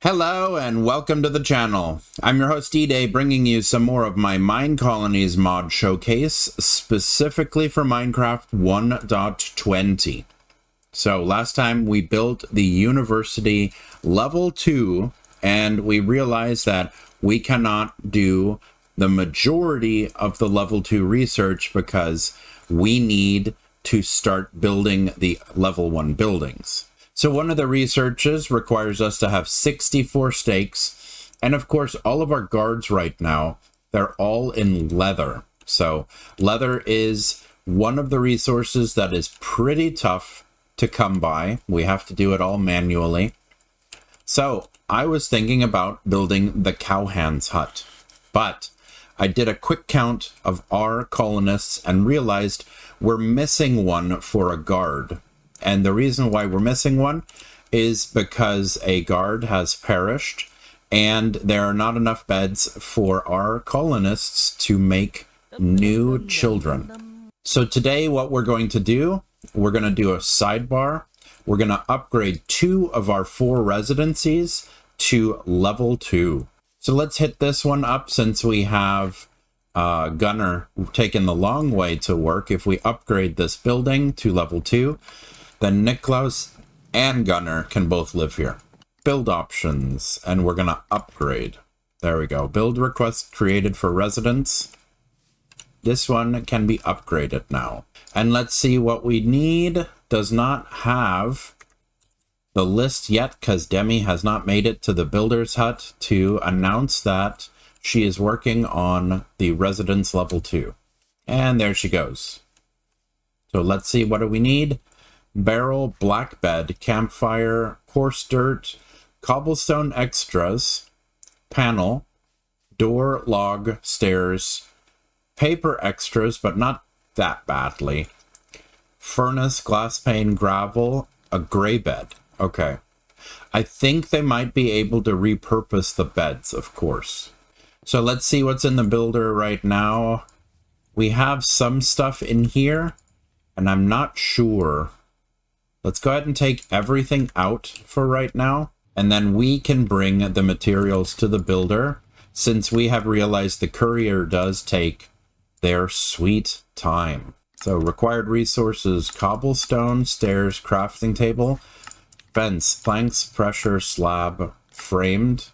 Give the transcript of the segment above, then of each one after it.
Hello and welcome to the channel. I'm your host D-Day, bringing you some more of my Minecolonies Mod Showcase, specifically for Minecraft 1.20. So last time we built the University Level 2, and we realized that we cannot do the majority of the Level 2 research because we need to start building the Level 1 buildings. So one of the researches requires us to have 64 stakes. And of course, all of our guards right now, they're all in leather. So leather is one of the resources that is pretty tough to come by. We have to do it all manually. So I was thinking about building the cowhand's hut, but I did a quick count of our colonists and realized we're missing one for a guard. And the reason why we're missing one is because a guard has perished and there are not enough beds for our colonists to make new children. So today what we're going to do, we're going to do a sidebar. We're going to upgrade 2 of our 4 residencies to level 2. So let's hit this one up since we have Gunner taking the long way to work. If we upgrade this building to level 2, then Niklaus and Gunner can both live here. Build options, and we're going to upgrade. There we go. Build request created for residents. This one can be upgraded now. And let's see what we need. Does not have the list yet because Demi has not made it to the builder's hut to announce that she is working on the residence level 2. And there she goes. So let's see, what do we need? Barrel, black bed, campfire, coarse dirt, cobblestone extras, panel, door, log, stairs, paper extras, but not that badly, furnace, glass pane, gravel, a gray bed. Okay. I think they might be able to repurpose the beds, of course. So let's see what's in the builder right now. We have some stuff in here, and I'm not sure. Let's go ahead and take everything out for right now, and then we can bring the materials to the builder, since we have realized the courier does take their sweet time. So required resources: cobblestone, stairs, crafting table, fence, planks, pressure, slab, framed.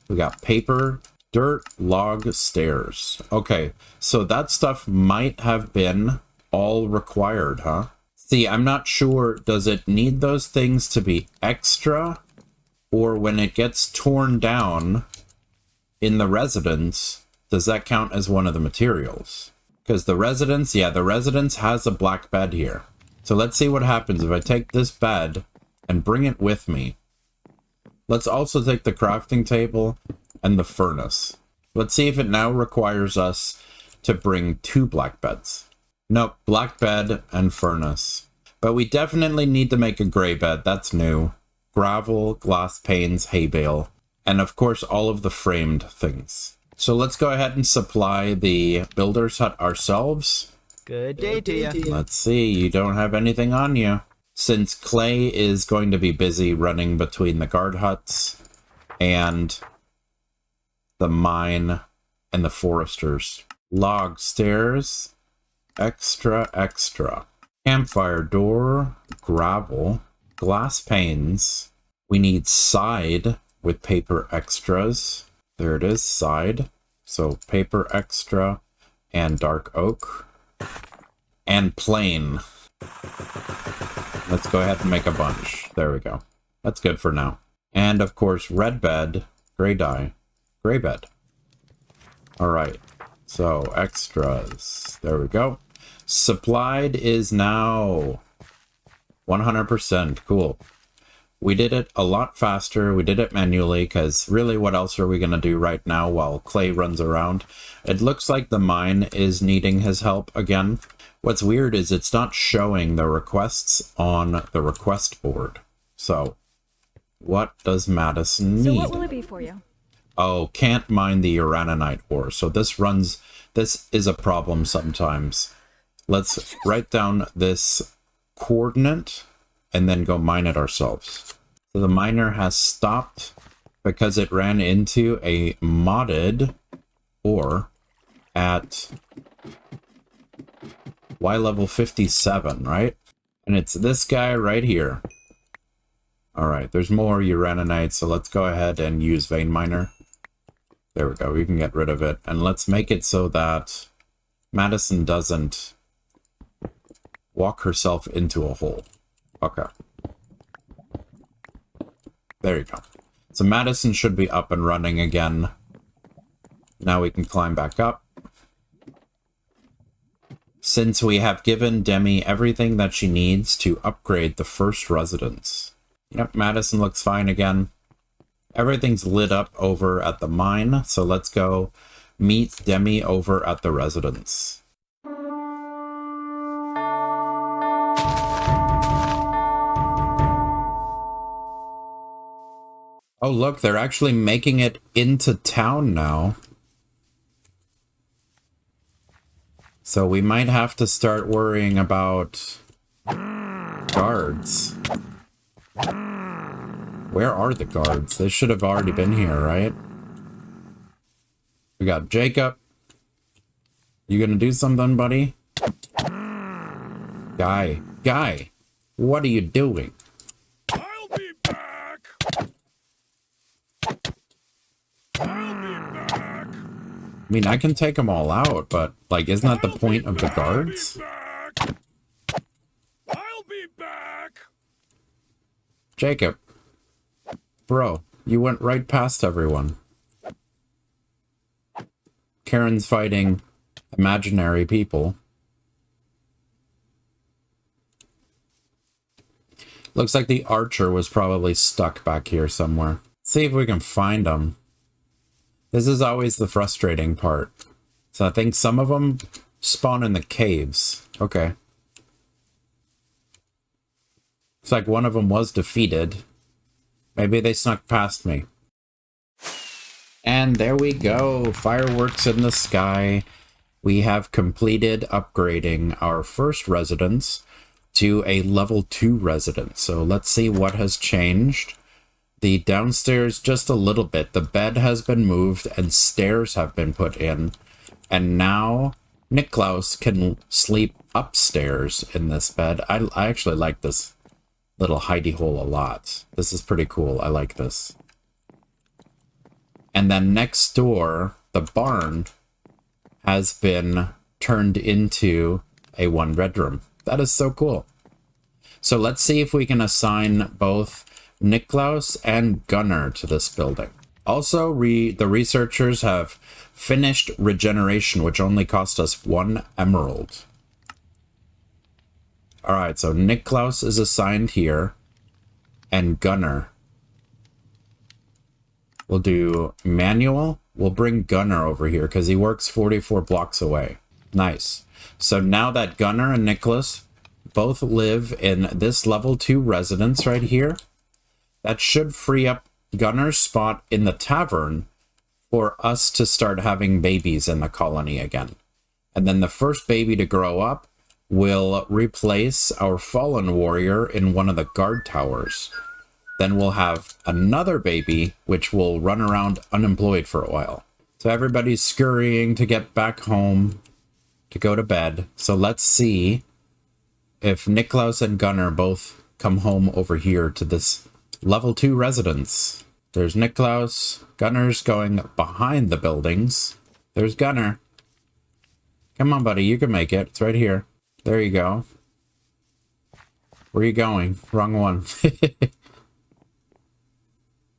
We got paper, dirt, log, stairs. Okay, so that stuff might have been all required, huh? See, I'm not sure, does it need those things to be extra? Or when it gets torn down in the residence, does that count as one of the materials? Because the residence, yeah, the residence has a black bed here. So let's see what happens if I take this bed and bring it with me. Let's also take the crafting table and the furnace. Let's see if it now requires us to bring 2 black beds. Nope, black bed and furnace. But we definitely need to make a gray bed. That's new. Gravel, glass panes, hay bale, and of course all of the framed things. So let's go ahead and supply the builder's hut ourselves. Good day to you. Let's see, you don't have anything on you. Since Clay is going to be busy running between the guard huts and the mine and the foresters. Log, stairs, extra, campfire, door, gravel, glass panes. We need side with paper extras. There it is, side. So paper extra and dark oak and plain. Let's go ahead and make a bunch. There we go. That's good for now. And of course, red bed, gray dye, gray bed. All right. So extras, there we go. Supplied is now 100%. Cool. We did it a lot faster. We did it manually because really what else are we going to do right now while Clay runs around? It looks like the mine is needing his help again. What's weird is it's not showing the requests on the request board. So what does Madison need? So what will it be for you? Oh, can't mine the uraninite ore. So this is a problem sometimes. Let's write down this coordinate and then go mine it ourselves. So the miner has stopped because it ran into a modded ore at Y level 57, right? And it's this guy right here. Alright, there's more uraninite, so let's go ahead and use vein miner. There we go, we can get rid of it. And let's make it so that Madison doesn't walk herself into a hole. Okay. There you go. So Madison should be up and running again. Now we can climb back up. Since we have given Demi everything that she needs to upgrade the first residence. Yep, Madison looks fine again. Everything's lit up over at the mine, so let's go meet Demi over at the residence. Oh look, they're actually making it into town now. So we might have to start worrying about guards. Where are the guards? They should have already been here, right? We got Jacob. You gonna do something, buddy? Guy, what are you doing? I'll be back. I'll be back. I mean, I can take them all out, but, like, isn't that the point of the guards? I'll be back. Jacob. Bro, you went right past everyone. Karen's fighting imaginary people. Looks like the archer was probably stuck back here somewhere. See if we can find him. This is always the frustrating part. So I think some of them spawn in the caves. Okay. Looks like one of them was defeated. Maybe they snuck past me. And there we go. Fireworks in the sky. We have completed upgrading our first residence to a level 2 residence. So let's see what has changed. The downstairs just a little bit. The bed has been moved and stairs have been put in. And now Niklaus can sleep upstairs in this bed. I actually like this little hidey hole a lot. This is pretty cool. I like this. And then next door, the barn has been turned into a 1-bedroom. That is so cool. So let's see if we can assign both Niklaus and Gunnar to this building. Also, the researchers have finished regeneration, which only cost us 1 emerald. Alright, so Niklaus is assigned here, and Gunnar. We'll do manual. We'll bring Gunnar over here, because he works 44 blocks away. Nice. So now that Gunnar and Nicholas both live in this level 2 residence right here, that should free up Gunnar's spot in the tavern for us to start having babies in the colony again. And then the first baby to grow up will replace our fallen warrior in one of the guard towers. Then we'll have another baby, which will run around unemployed for a while. So everybody's scurrying to get back home to go to bed. So let's see if Niklaus and Gunnar both come home over here to this level 2 residence. There's Niklaus. Gunnar's going behind the buildings. There's Gunnar. Come on, buddy. You can make it. It's right here. There you go. Where are you going? Wrong one.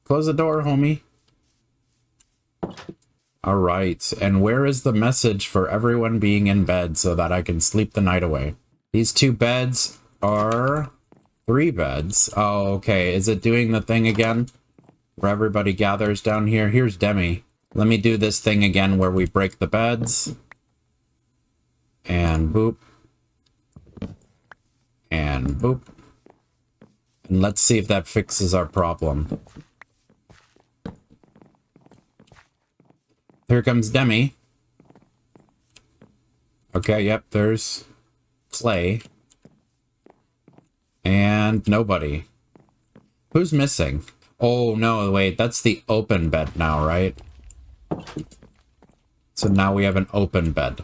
Close the door, homie. All right. And where is the message for everyone being in bed so that I can sleep the night away? These 2 beds are 3 beds. Oh, okay. Is it doing the thing again where everybody gathers down here? Here's Demi. Let me do this thing again where we break the beds. And boop. And boop. And let's see if that fixes our problem. Here comes Demi. Okay, yep, there's Clay. And nobody. Who's missing? Oh, no, wait, that's the open bed now, right? So now we have an open bed.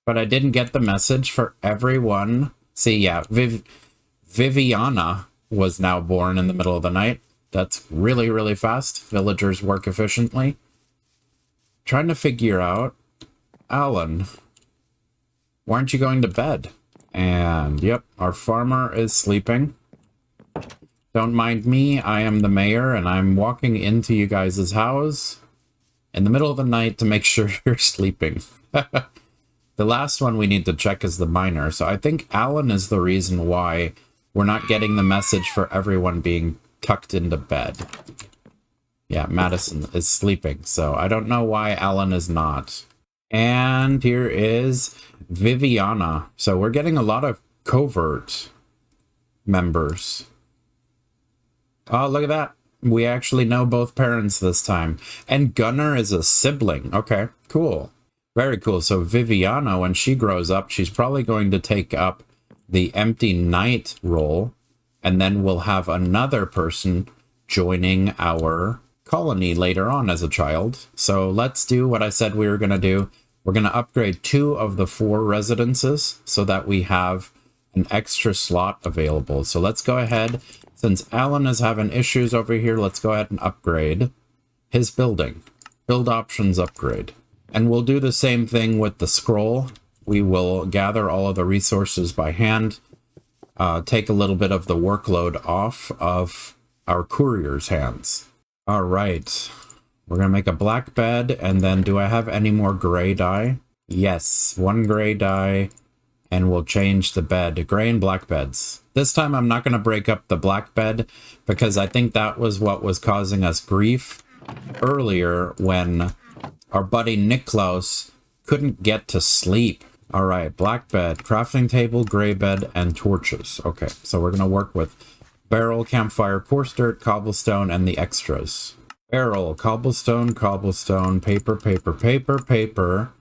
But I didn't get the message for everyone. See, yeah, Viviana was now born in the middle of the night. That's really, really fast. Villagers work efficiently. Trying to figure out, Alan, why aren't you going to bed? And, yep, our farmer is sleeping. Don't mind me, I am the mayor, and I'm walking into you guys' house in the middle of the night to make sure you're sleeping. The last one we need to check is the miner, so I think Alan is the reason why we're not getting the message for everyone being tucked into bed. Yeah, Madison is sleeping, so I don't know why Alan is not. And here is Viviana. So we're getting a lot of covert members. Oh, look at that. We actually know both parents this time. And Gunnar is a sibling. Okay, cool. Very cool. So Viviana, when she grows up, she's probably going to take up the empty knight role. And then we'll have another person joining our colony later on as a child. So let's do what I said we were going to do. We're going to upgrade 2 of the 4 residences so that we have an extra slot available. So let's go ahead. Since Alan is having issues over here, let's go ahead and upgrade his building. Build options upgrade. And we'll do the same thing with the scroll. We will gather all of the resources by hand. Take a little bit of the workload off of our courier's hands. All right. We're going to make a black bed. And then do I have any more gray dye? Yes, 1 gray dye. And we'll change the bed, gray and black beds. This time I'm not going to break up the black bed because I think that was what was causing us grief earlier when our buddy Niklaus couldn't get to sleep. All right, black bed, crafting table, gray bed, and torches. Okay, so we're going to work with barrel, campfire, coarse dirt, cobblestone, and the extras. Barrel, cobblestone, cobblestone, paper, paper, paper, paper,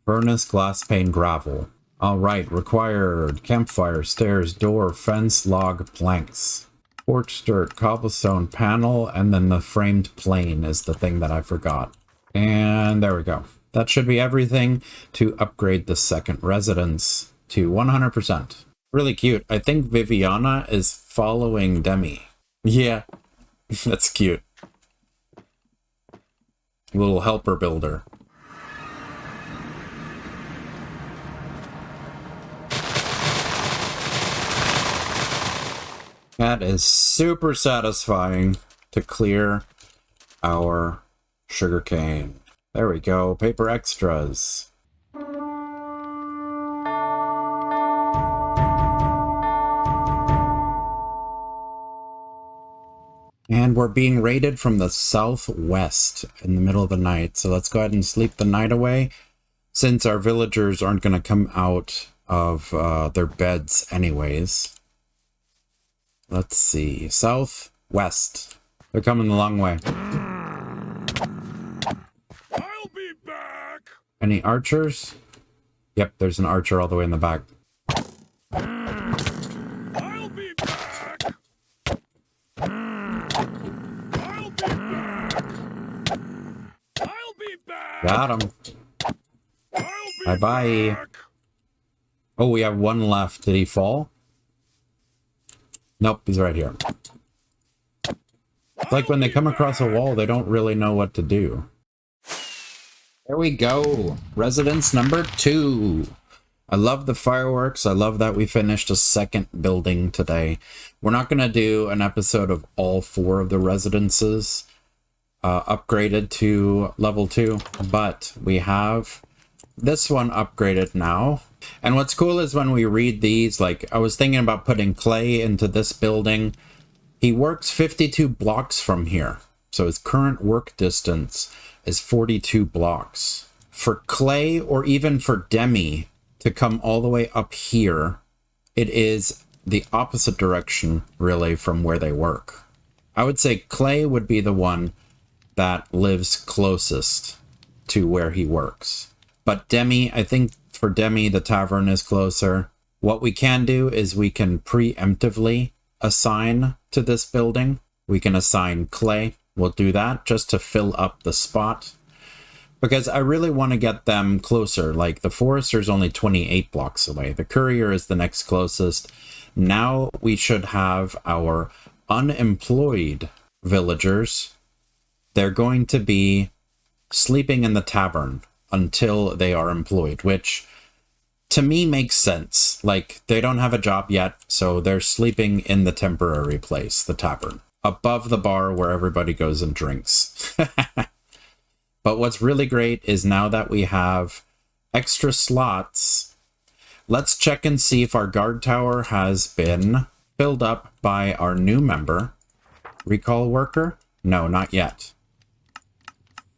furnace, glass pane, gravel. All right, required campfire, stairs, door, fence, log, planks. Quartz, dirt, cobblestone, panel, and then the framed plane is the thing that I forgot. And there we go. That should be everything to upgrade the second residence to 100%. Really cute. I think Viviana is following Demi. Yeah, that's cute. Little helper builder. That is super satisfying to clear our sugarcane. There we go. Paper extras. And we're being raided from the southwest in the middle of the night. So let's go ahead and sleep the night away, since our villagers aren't going to come out of their beds anyways. Let's see. Southwest. They're coming the long way. I'll be back. Any archers? Yep, there's an archer all the way in the back. I'll be back. I'll be back. I'll be back. Got him. I'll be Bye-bye. back. Oh, we have 1 left. Did he fall? Nope, he's right here. It's like when they come across a wall, they don't really know what to do. There we go. Residence number 2. I love the fireworks. I love that we finished a second building today. We're not going to do an episode of all 4 of the residences upgraded to level 2, but we have this one upgraded now. And what's cool is when we read these, like I was thinking about putting Clay into this building. He works 52 blocks from here. So his current work distance is 42 blocks. For Clay or even for Demi to come all the way up here, it is the opposite direction really from where they work. I would say Clay would be the one that lives closest to where he works. But Demi, I think for Demi, the tavern is closer. What we can do is we can preemptively assign to this building. We can assign clay. We'll do that just to fill up the spot. Because I really want to get them closer. Like, the forester's only 28 blocks away. The courier is the next closest. Now we should have our unemployed villagers. They're going to be sleeping in the tavern until they are employed, which to me makes sense. Like, they don't have a job yet, so they're sleeping in the temporary place, the tavern, above the bar where everybody goes and drinks. But what's really great is now that we have extra slots, let's check and see if our guard tower has been filled up by our new member. Recall worker? No, not yet.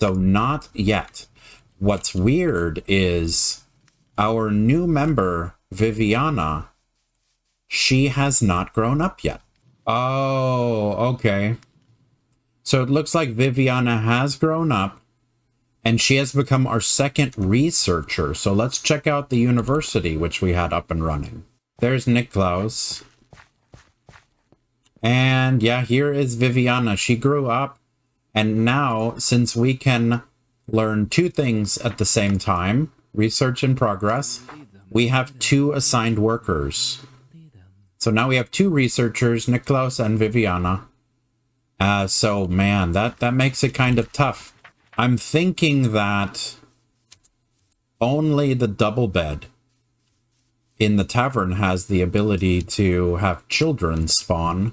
So not yet. What's weird is our new member, Viviana, she has not grown up yet. Oh, okay. So it looks like Viviana has grown up, and she has become our second researcher. So let's check out the university, which we had up and running. There's Niklaus. And yeah, here is Viviana. She grew up. And now, since we can learn two things at the same time, research in progress, we have 2 assigned workers. So now we have 2 researchers, Niklaus and Viviana. So man, that makes it kind of tough. I'm thinking that only the double bed in the tavern has the ability to have children spawn,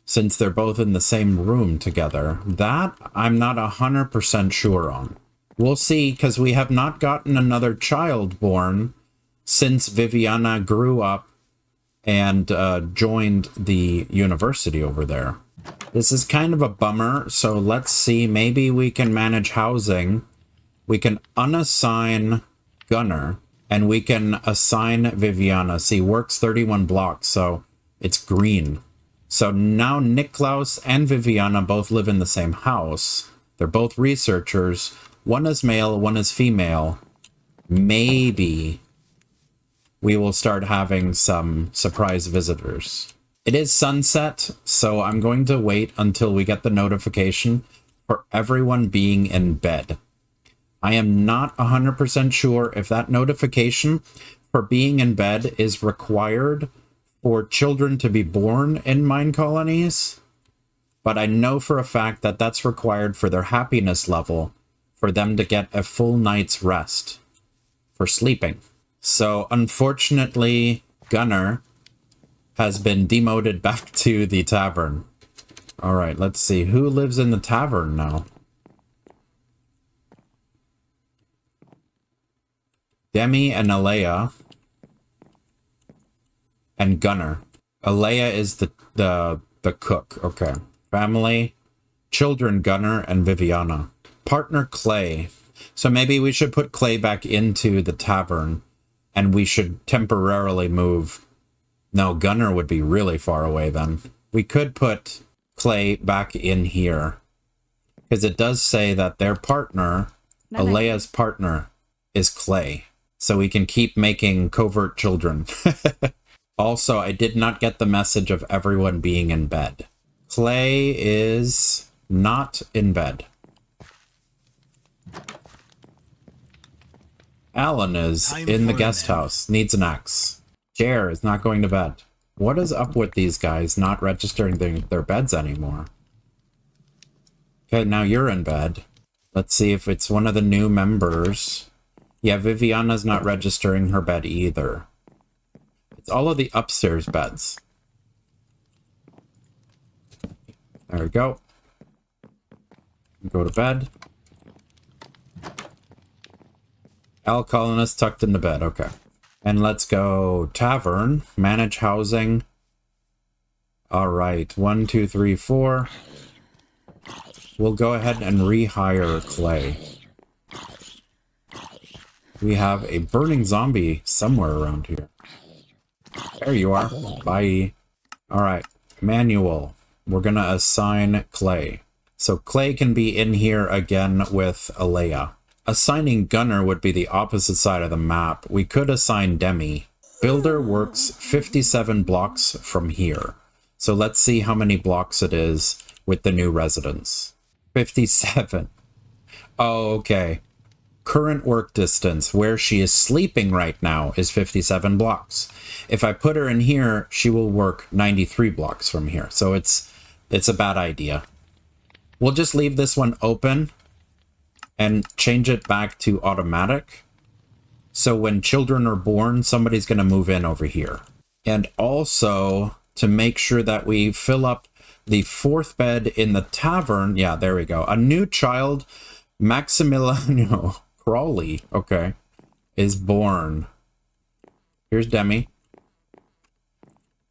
since they're both in the same room together. That I'm not 100% sure on. We'll see, because we have not gotten another child born since Viviana grew up and joined the university over there. This is kind of a bummer, so let's see. Maybe we can manage housing. We can unassign Gunner, and we can assign Viviana. See, works 31 blocks, so it's green. So now Niklaus and Viviana both live in the same house. They're both researchers. One is male, one is female. Maybe we will start having some surprise visitors. It is sunset, so I'm going to wait until we get the notification for everyone being in bed. I am not 100% sure if that notification for being in bed is required for children to be born in Minecolonies, but I know for a fact that that's required for their happiness level, for them to get a full night's rest for sleeping. So unfortunately, Gunner has been demoted back to the tavern. All right, let's see. Who lives in the tavern now? Demi and Alea. And Gunner. Alea is the cook. Okay. Family, children, Gunner, and Viviana. Partner, Clay. So maybe we should put Clay back into the tavern, and we should temporarily move. No, Gunner would be really far away then. We could put Clay back in here, because it does say that their partner, Alea's partner, is Clay. So we can keep making covert children. Also, I did not get the message of everyone being in bed. Clay is not in bed. Alan is in the guest house, needs an axe. Jer is not going to bed. What is up with these guys not registering their beds anymore? Okay, now you're in bed. Let's see if it's one of the new members. Yeah, Viviana's not registering her bed either. It's all of the upstairs beds. There we go. Go to bed. Al Colonist tucked into bed. Okay. And let's go tavern. Manage housing. All right. 1, 2, 3, 4. We'll go ahead and rehire Clay. We have a burning zombie somewhere around here. There you are. Bye. All right. Manual. We're going to assign Clay. So Clay can be in here again with Alea. Assigning Gunner would be the opposite side of the map. We could assign Demi. Builder works 57 blocks from here. So let's see how many blocks it is with the new residence. 57. Oh, okay. Current work distance, where she is sleeping right now, is 57 blocks. If I put her in here, she will work 93 blocks from here. So it's a bad idea. We'll just leave this one open and change it back to automatic. So when children are born, somebody's going to move in over here. And also, to make sure that we fill up the 4th bed in the tavern. Yeah, there we go. A new child, Maximiliano Crawley, okay, is born. Here's Demi.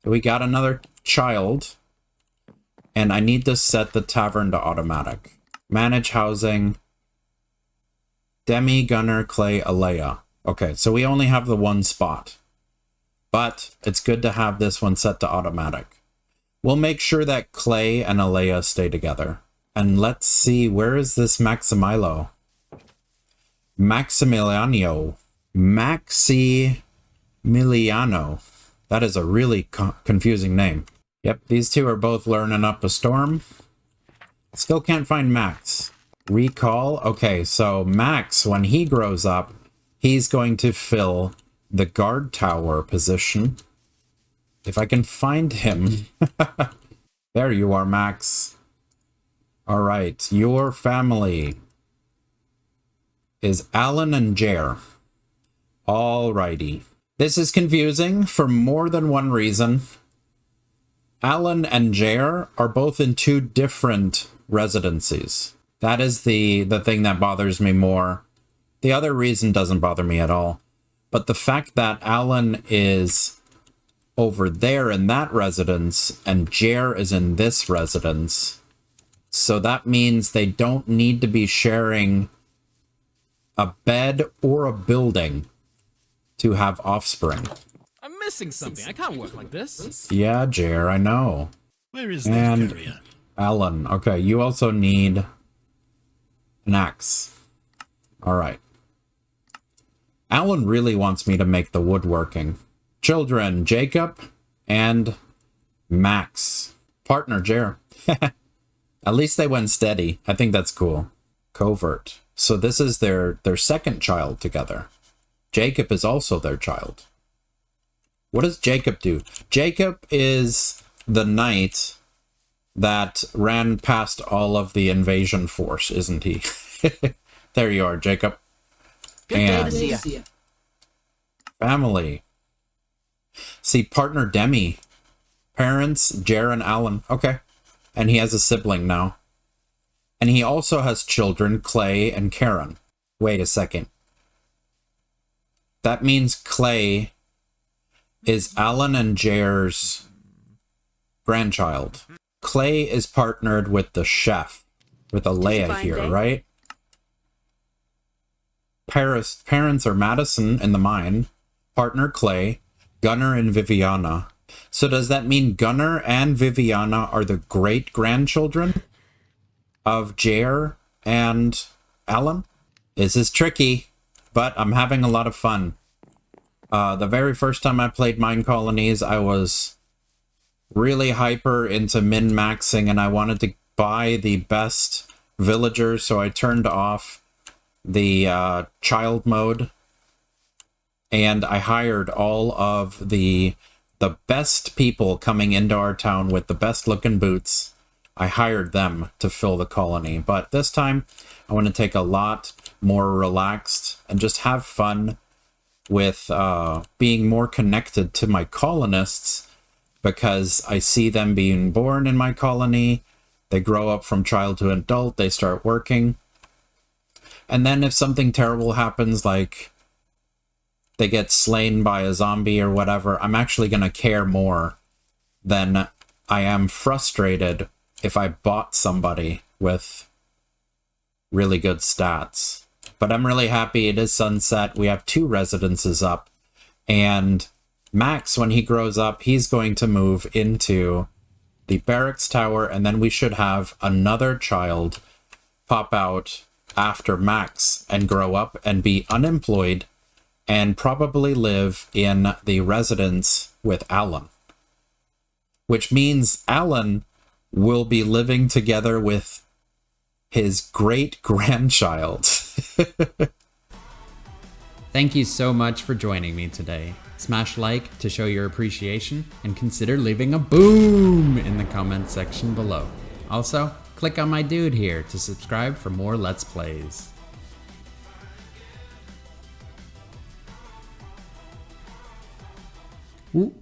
So we got another child. And I need to set the tavern to automatic. Manage housing. Demi, Gunner, Clay, Alea. Okay, so we only have the one spot. But it's good to have this one set to automatic. We'll make sure that Clay and Alea stay together. And let's see, where is this Maximiliano? Maximiliano. That is a really confusing name. Yep, these two are both learning up a storm. Still can't find Max. Recall. Okay, so Max, when he grows up, he's going to fill the guard tower position. If I can find him. There you are, Max. All right, your family is Alan and Jer. Alrighty. This is confusing for more than one reason. Alan and Jer are both in 2 different residencies. That is the thing that bothers me more. The other reason doesn't bother me at all. But the fact that Alan is over there in that residence and Jer is in this residence, so that means they don't need to be sharing a bed or a building to have offspring. I'm missing something. I can't work like this. Yeah, Jer, I know. Where is that carrier? Alan, okay, you also need an axe. All right. Alan really wants me to make the woodworking. Children, Jacob and Max. Partner, Jer. At least they went steady. I think that's cool. Covert. So this is their second child together. Jacob is also their child. What does Jacob do? Jacob is the knight that ran past all of the invasion force, isn't he? There you are, Jacob. Good day to see you. Family. See, partner Demi. Parents, Jer and Alan. Okay. And he has a sibling now. And he also has children, Clay and Karen. Wait a second. That means Clay is Alan and Jer's grandchild. Clay is partnered with the chef, with Alea here, right? Parents are Madison in the mine, partner Clay, Gunner and Viviana. So does that mean Gunner and Viviana are the great-grandchildren of Jer and Alan? This is tricky, but I'm having a lot of fun. The very first time I played Minecolonies, I was really hyper into min-maxing, and I wanted to buy the best villagers, so I turned off the child mode, and I hired all of the best people coming into our town with the best looking boots. I hired them to fill the colony, but this time I want to take a lot more relaxed and just have fun with being more connected to my colonists, because I see them being born in my colony. They grow up from child to adult, they start working. And then if something terrible happens, like they get slain by a zombie or whatever, I'm actually going to care more than I am frustrated if I bought somebody with really good stats. But I'm really happy. It is sunset. We have 2 residences up. And Max, when he grows up, he's going to move into the barracks tower. And then we should have another child pop out after Max and grow up and be unemployed and probably live in the residence with Alan. which means Alan will be living together with his great-grandchild. Thank you so much for joining me today. Smash like to show your appreciation and consider leaving a boom in the comment section below. Also, click on my dude here to subscribe for more Let's Plays. Ooh.